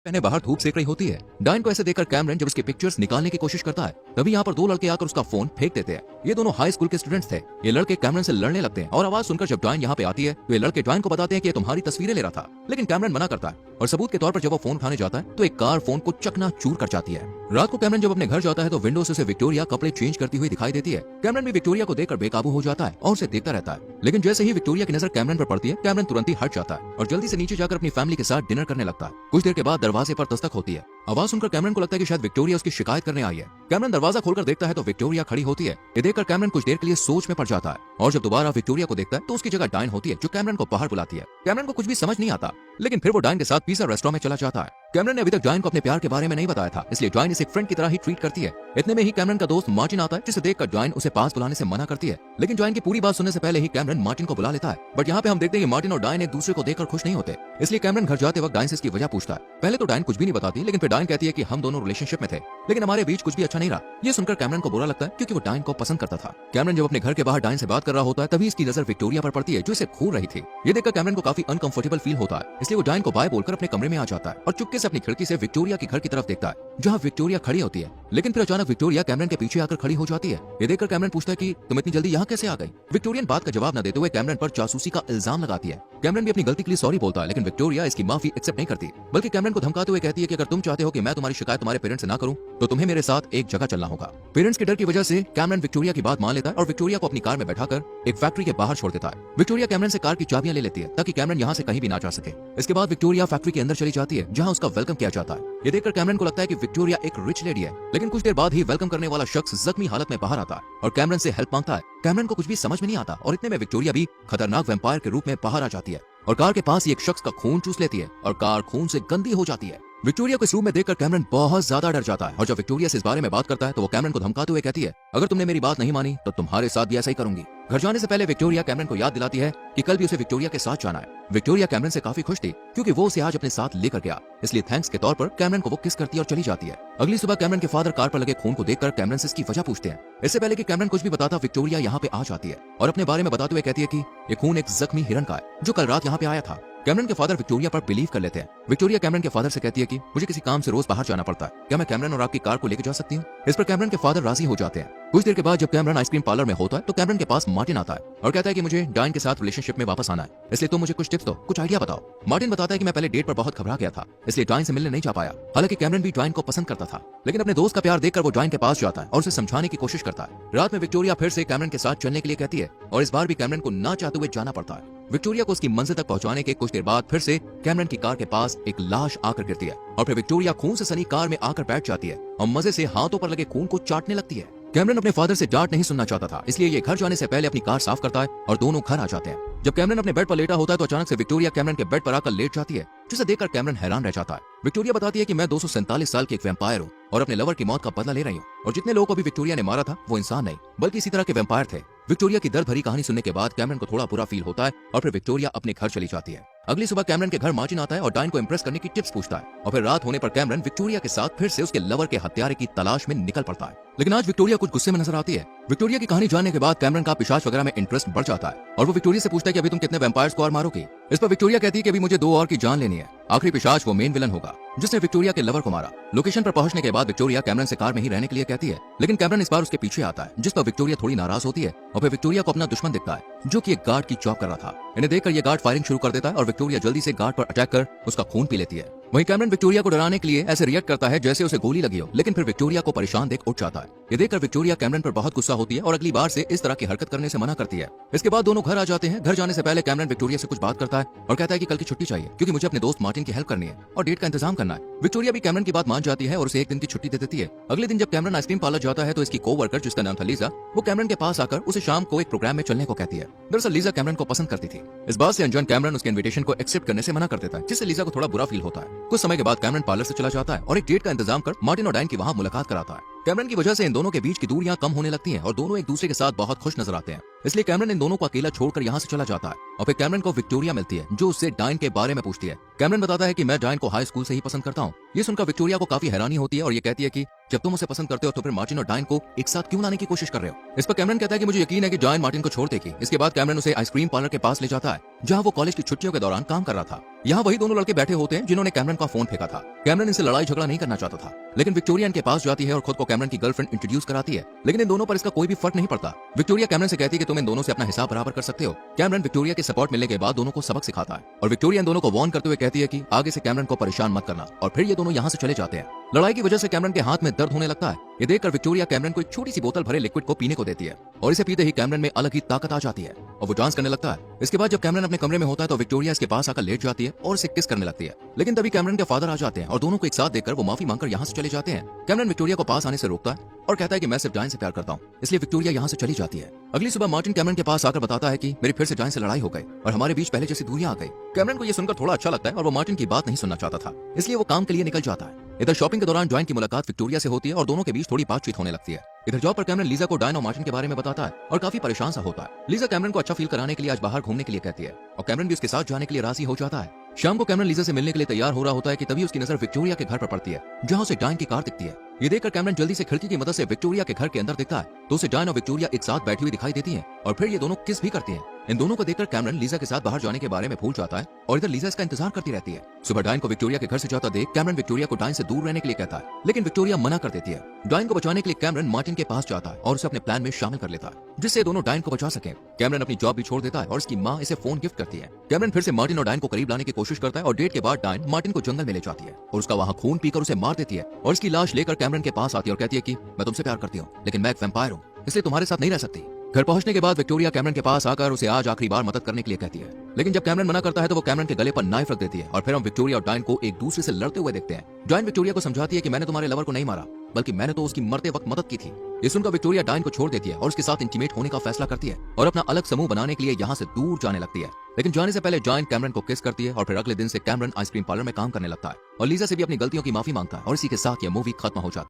पहने बाहर धूप सेक रही होती है। डायन को ऐसे देखकर कैमरन जब उसके पिक्चर्स निकालने की कोशिश करता है तभी यहाँ पर दो लड़के आकर उसका फोन फेंक देते हैं। ये दोनों हाई स्कूल के स्टूडेंट्स थे। ये लड़के कैमरन से लड़ने लगते हैं और आवाज सुनकर जब डायन यहाँ पे आती है तो ये लड़के डायन को बताते हैं कि ये तुम्हारी तस्वीरें ले रहा था, लेकिन कैमरन मना करता है और सबूत के तौर पर जब वो फोन उठाने जाता है तो एक कार फोन को चकनाचूर कर जाती है। रात को कैमरन जब अपने घर जाता है तो विंडो से उसे विक्टोरिया कपड़े चेंज करती हुई दिखाई देती है। कैमरन भी विक्टोरिया को देखकर बेकाबू हो जाता है और उसे देखता रहता है, लेकिन जैसे ही विक्टोरिया की नजर कैमरन पर पड़ती है कैमरन तुरंत ही हट जाता है और जल्दी से नीचे जाकर अपनी फैमिली के साथ डिनर करने लगता है। कुछ देर के बाद दरवाजे पर दस्तक होती है। आवाज सुनकर कैमरन को लगता है कि शायद विक्टोरिया उसकी शिकायत करने आई है। कैमरन दरवाजा खोलकर देखता है तो विक्टोरिया खड़ी होती है। ये देखकर कैमरन कुछ देर के लिए सोच में पड़ जाता है और जब दोबारा विक्टोरिया को देखता है तो उसकी जगह डायन होती है जो कैमरन को बाहर बुलाती है। कैमरन को कुछ भी समझ नहीं आता, लेकिन फिर वो डायन के साथ पिज़्ज़ा रेस्टोरेंट में चला जाता है। कैमरन ने अभी तक डायन को अपने प्यार के बारे में नहीं बताया था, इसलिए डायन इसे एक फ्रेंड की तरह ही ट्रीट करती है। इतने में ही कैमरन का दोस्त मार्टिन आता है जिसे देखकर डायन उसे पास बुलाने से मना करती है, लेकिन डायन की पूरी बात सुनने से पहले ही कैमरन मार्टिन को बुला लेता है। बट यहाँ पे हम देखते हैं कि मार्टिन और डायन एक दूसरे को देखकर खुश नहीं होते, इसलिए कैमरन घर जाते वक्त डायन से इसकी वजह पूछता है। पहले तो डायन कुछ भी नहीं बताती, लेकिन फिर डायन कहती है कि हम दोनों रिलेशनशिप में थे लेकिन हमारे बीच कुछ भी अच्छा नहीं रहा। ये सुनकर कैमरन को बुरा लगता है क्योंकि वो डायन को पसंद करता था। कैमरन जब अपने घर के बाहर डायन से बात कर रहा होता है तभी इसकी नजर विक्टोरिया पर पड़ती है जो इसे घूर रही थी। ये देखकर कैमरन को काफी अनकंफर्टेबल फील होता है, इसलिए वो डायन को बाय बोलकर अपने कमरे में आ जाता है और चुपके से अपनी खिड़की से विक्टोरिया के घर की तरफ देखता है जहाँ विक्टोरिया खड़ी होती है। लेकिन फिर अचानक विक्टोरिया कैमरन के पीछे आकर खड़ी हो जाती है। ये देखकर कैमरन पूछता है कि तुम इतनी जल्दी यहाँ कैसे आ गई। विक्टोरियन बात का जवाब न देते हुए कैमरन पर जासूसी का इल्जाम लगाती है। कैमरन भी अपनी गलती के लिए सॉरी बोलता है, लेकिन विक्टोरिया इसकी माफी एक्सेप्ट नहीं करती, बल्कि कैमरन को धमकाते हुए कहती है कि अगर तुम चाहते हो कि मैं तुम्हारी शिकायत तुम्हारे पेरेंट्स से ना करूं तो तुम्हें मेरे साथ एक जगह चलना होगा। पेरेंट्स के डर की वजह से कैमरन विक्टोरिया की बात मान लेता है और विक्टोरिया को अपनी कार में बैठाकर एक फैक्ट्री के बाहर छोड़ देता है। विक्टोरिया कैमरन से कार की चाबियां ले लेती है ताकि कैमरन यहाँ से कहीं भी ना जा सके। इसके बाद विक्टोरिया फैक्ट्री के अंदर चली जाती है जहाँ उसका वेलकम किया जाता है। ये देखकर कैमरन को लगता है कि विक्टोरिया एक रिच लेडी है, लेकिन कुछ देर बाद ही वेलकम करने वाला शख्स जख्मी हालत में बाहर आता है और कैमरन से हेल्प मांगता है। कैमरन को कुछ भी समझ में नहीं आता और इतने में विक्टोरिया भी खतरनाक वैम्पायर के रूप में बाहर आ जाती है और कार के पास ही एक शख्स का खून चूस लेती है और कार खून से गंदी हो जाती है। विक्टोरिया को इस रूम में देखकर कैमरन बहुत ज्यादा डर जाता है और जब विक्टोरिया से इस बारे में बात करता है तो वो कैमरन को धमकाते हुए कहती है अगर तुमने मेरी बात नहीं मानी तो तुम्हारे साथ भी ऐसा ही करूंगी। घर जाने से पहले विक्टोरिया कैमरन को याद दिलाती है कि कल भी उसे विक्टोरिया के साथ जाना है। विक्टोरिया कैमरन से काफी खुश थी क्योंकि वो उसे आज अपने साथ लेकर गया, इसलिए थैंक्स के तौर पर कैमरन को वो किस करती है और चली जाती है। अगली सुबह कैमरन के फादर कार पर लगे खून को देखकर कैमरन से इसकी वजह पूछते हैं। इससे पहले कि कैमरन कुछ भी बताता विक्टोरिया यहाँ पे आ जाती है और अपने बारे में बताते हुए कहती है कि ये खून एक जख्मी हिरन का है जो कल रात यहाँ पे आया था। कैमरन के फादर विक्टोरिया पर बिलीव कर लेते हैं। विक्टोरिया कैमरन के फादर से कहती है कि मुझे किसी काम से रोज बाहर जाना पड़ता है, क्या मैं कैमरन और आपकी कार को लेकर जा सकती हूँ। इस पर कैमरन के फादर राजी हो जाते हैं। कुछ देर के बाद जब कैमरन आइसक्रीम पार्लर में होता है तो कैमरन के पास मार्टिन आता है और कहता है कि मुझे डायन के साथ रिलेशनशिप में वापस आना है, इसलिए तुम मुझे कुछ टिप्स दो, कुछ आइडिया बताओ। मार्टिन बताता है कि मैं पहले डेट पर बहुत घबरा गया था, इसलिए डायन से मिलने नहीं जा पाया। हालांकि कैमरन भी डायन को पसंद करता था, लेकिन अपने दोस्त का प्यार देखकर वो डायन के पास जाता है और उसे समझाने की कोशिश करता है। रात में विक्टोरिया फिर से कैमरन के साथ चलने के लिए कहती है और इस बार भी कैमरन को ना चाहते हुए जाना पड़ता है। विक्टोरिया को उसकी मंजिल तक पहुंचाने के कुछ देर बाद फिर से कैमरन की कार के पास एक लाश आकर गिरती है और फिर विक्टोरिया खून से सनी कार में आकर बैठ जाती है और मजे से हाथों पर लगे खून को चाटने लगती है। कैमरन अपने फादर से डांट नहीं सुनना चाहता था, इसलिए ये घर जाने से पहले अपनी कार साफ करता है और दोनों घर आ जाते हैं। जब कैमरन अपने बेड पर लेटा होता है तो अचानक से विक्टोरिया कैमरन के बेड पर आकर लेट जाती है, जिसे देखकर कैमरन हैरान रह जाता है। विक्टोरिया बताती है कि मैं 247 साल की एक वैम्पायर हूँ और अपने लवर की मौत का बदला ले रही हूँ और जितने लोगों को भी विक्टोरिया ने मारा था वो इंसान नहीं बल्कि इसी तरह के वैम्पायर थे। विक्टोरिया की दर्द भरी कहानी सुनने के बाद कैमरन को थोड़ा बुरा फील होता है और फिर विक्टोरिया अपने घर चली जाती है। अगली सुबह कैमरन के घर मार्टिन आता है और डायन को इम्प्रेस करने की टिप्स पूछता है और फिर रात होने पर कैमरन विक्टोरिया के साथ फिर से उसके लवर के हत्यारे की तलाश में निकल पड़ता है। लेकिन आज विक्टोरिया कुछ गुस्से में नजर आती है। विक्टोरिया की कहानी जानने के बाद कैमरन का पिशाच वगैरह में इंटरेस्ट बढ़ जाता है और वो विक्टोरिया से पूछता है कि अभी तुम कितने वैम्पायर्स को और मारोगे। इस पर विक्टोरिया कहती है कि अभी मुझे 2 और की जान लेनी है। आखिरी पिशाच वो मेन विलन होगा जिसने विक्टोरिया के लवर को मारा। लोकेशन पर पहुंचने के बाद विक्टोरिया कैमरन से कार में ही रहने के लिए कहती है, लेकिन कैमरन इस बार उसके पीछे आता है, जिस पर विक्टोरिया थोड़ी नाराज होती है और फिर विक्टोरिया को अपना दुश्मन दिखता है जो कि एक गार्ड की जॉब कर रहा था। इन्हें देखकर ये गार्ड फायरिंग शुरू कर देता है और विक्टोरिया जल्दी से गार्ड पर अटैक कर उसका खून पी लेती है। वहीं कैमरन विक्टोरिया को डराने के लिए ऐसे रिएक्ट करता है जैसे उसे गोली लगी हो, लेकिन फिर विक्टोरिया को परेशान देख उठ जाता है। ये देखकर विक्टोरिया कैमरन पर बहुत गुस्सा होती है और अगली बार से इस तरह की हरकत करने से मना करती है। इसके बाद दोनों घर आ जाते हैं। घर जाने से पहले कैमरन विक्टोरिया से कुछ बात करता है और कहता है कि कल की छुट्टी चाहिए क्योंकि मुझे अपने दोस्त मार्टिन की हेल्प करनी है और डेट का इंतजाम करना है। विक्टोरिया भी कैमरन की बात मान जाती है और उसे एक दिन की छुट्टी दे देती है। अगले दिन जब कैमरन आइसक्रीम पार्लर जाता है तो इसकी कोवर्कर जिसका नाम था लीजा, वो कैमरन के पास आकर उसे शाम को एक प्रोग्राम में चलने को कहती है। दरअसल लीजा कैमरन को पसंद करती थी। इस बात से अनजान कैमरन उसके इन्विटेशन को एक्सेप्ट करने से मना कर देता है, जिससे लीजा को थोड़ा बुरा फील होता है। कुछ समय के बाद कैमरन पार्लर से चला जाता है और एक डेट का इंतजाम कर मार्टिन और डायन की वहाँ मुलाकात कराता है। कैमरन की वजह से इन दोनों के बीच की दूरियां कम होने लगती हैं और दोनों एक दूसरे के साथ बहुत खुश नजर आते हैं। इसलिए कैमरन इन दोनों को अकेला छोड़कर यहाँ से चला जाता है और फिर कैमरन को विक्टोरिया मिलती है जो उससे डायन के बारे में पूछती है। कैमरन बताता है कि मैं डायन को हाई स्कूल से ही पसंद करता हूँ। ये सुनकर विक्टोरिया को काफी हैरानी होती है और ये कहती है कि जब तुम उसे पसंद करते हो तो फिर मार्टिन और डायन को एक साथ क्यों लाने की कोशिश कर रहे हो। इस पर कैमरन कहता है कि मुझे यकीन है कि डायन मार्टिन को छोड़ देगी। इसके बाद कैमरन उसे आइसक्रीम पार्लर के पास ले जाता है जहाँ वो कॉलेज की छुट्टियों के दौरान काम कर रहा था। यहाँ वही दोनों लड़के बैठे होते हैं जिन्होंने कैमरन का फोन फेंका था। कैमरन इनसे लड़ाई झगड़ा नहीं करना चाहता था, लेकिन विक्टोरिया इनके पास जाती है और खुद को कैमरन की गर्लफ्रेंड इंट्रोड्यूस कराती है, लेकिन इन दोनों पर इसका कोई भी फर्क नहीं पड़ता। विक्टोरिया कैमरन से कहती है कि तुम इन दोनों से अपना हिसाब बराबर कर सकते हो। कैमरन विक्टोरिया के सपोर्ट मिलने के बाद दोनों को सबक सिखाता है और विक्टोरिया इन दोनों को वार्न करते हुए कहती है कि आगे से कैमरन को परेशान मत करना, और फिर ये दोनों यहाँ से चले जाते हैं। लड़ाई की वजह से कैमरन के हाथ में दर्द होने लगता है। ये देखकर विक्टोरिया कैमरन को एक छोटी सी बोतल भरे लिक्विड को पीने को देती है और इसे पीते ही कैमरन में अलग ही ताकत आ जाती है और वो डांस करने लगता है। इसके बाद जब कैमरन अपने कमरे में होता है तो विक्टोरिया इसके पास आकर लेट जाती है और इसे किस करने लगती है, लेकिन तभी कैमरन के फादर आ जाते हैं और दोनों को एक साथ देखकर वो माफी मांगकर यहाँ से चले जाते हैं। कैमरन विक्टोरिया को पास आने से रोकता है और कहता है कि मैं सिर्फ डायन से प्यार करता हूँ, इसलिए विक्टोरिया यहाँ से चली जाती है। अगली सुबह मार्टिन कैमरन के पास आकर बताता है कि मेरी फिर से डायन से लड़ाई हो गई और हमारे बीच पहले जैसी दूरियां आ गई। कैमरन को ये सुनकर थोड़ा अच्छा लगता है और वो मार्टिन की बात नहीं सुनना चाहता था, इसलिए वो काम के लिए निकल जाता है। इधर शॉपिंग के दौरान डायन की मुलाकात विक्टोरिया से होती है और दोनों के बीच थोड़ी बातचीत होने लगती है। इधर जॉब पर कैमरन लीजा को डायन और मार्टिन के बारे में बताता है और काफी परेशान सा होता है। लीजा कैमरन को अच्छा फील कराने के लिए आज बाहर घूमने के लिए कहती है और कैमरन भी उसके साथ जाने के लिए राजी हो जाता है। शाम को कैमरन लीजा से मिलने के लिए तैयार हो रहा होता है कि तभी उसकी नजर विक्टोरिया के घर पर पड़ती है जहाँ उसे डायन की कार दिखती है। ये देखकर कैमरन जल्दी से खिड़की की मदद से विक्टोरिया के घर के अंदर दिखता है तो उसे डायन और विक्टोरिया एक साथ बैठी हुई दिखाई देती है और फिर ये दोनों किस भी करती हैं। इन दोनों को देखकर कैमरन लीजा के साथ बाहर जाने के बारे में भूल जाता है और इधर लीजा इसका इंतजार करती रहती है। सुबह डायन को विक्टोरिया के घर से जाता देख कैमरन विक्टोरिया को डायन से दूर रहने के लिए कहता है, लेकिन विक्टोरिया मना कर देती है। डायन को बचाने के लिए कैमरन मार्टिन के पास जाता है और उसे अपने प्लान में शामिल कर लेता है जिससे दोनों डायन को बचा सके। कैमरन अपनी जॉब भी छोड़ देता है और उसकी माँ इसे फोन गिफ्ट करती है। कैमरन फिर से मार्टिन और डायन को करीब लाने की कोशिश करता है और डेट के बाद डायन मार्टिन को जंगल में ले जाती है और उसका वहाँ खून पीकर उसे मार देती है और इसकी लाश लेकर कैमरन के पास आती है और कहती है कि मैं तुमसे प्यार करती हूँ, लेकिन मैं एक वैम्पायर हूँ, इसलिए तुम्हारे साथ नहीं रह सकती। घर पहुंचने के बाद विक्टोरिया कैमरन के पास आकर उसे आज आखिरी बार मदद करने के लिए कहती है, लेकिन जब कैमरन मना करता है तो वो कैमरन के गले पर नाइफ रख देती है और फिर हम विक्टोरिया और डायन को एक दूसरे से लड़ते हुए देखते हैं। डायन विक्टोरिया को समझाती है कि मैंने तुम्हारे लवर को नहीं मारा, बल्कि मैंने तो उसकी मरते वक्त मदद की थी। ये सुनकर विक्टोरिया डायन को छोड़ देती है और उसके साथ इंटीमेट होने का फैसला करती है और अपना अलग समूह बनाने के लिए यहाँ से दूर जाने लगती है। लेकिन जाने से पहले डायन कैमरन को किस करती है और फिर अगले दिन से कैमरन आइसक्रीम पार्लर में काम करने लगता है और लीजा से भी अपनी गलतियों की माफी मांगता है और इसी के साथ यह मूवी खत्म हो जाती है।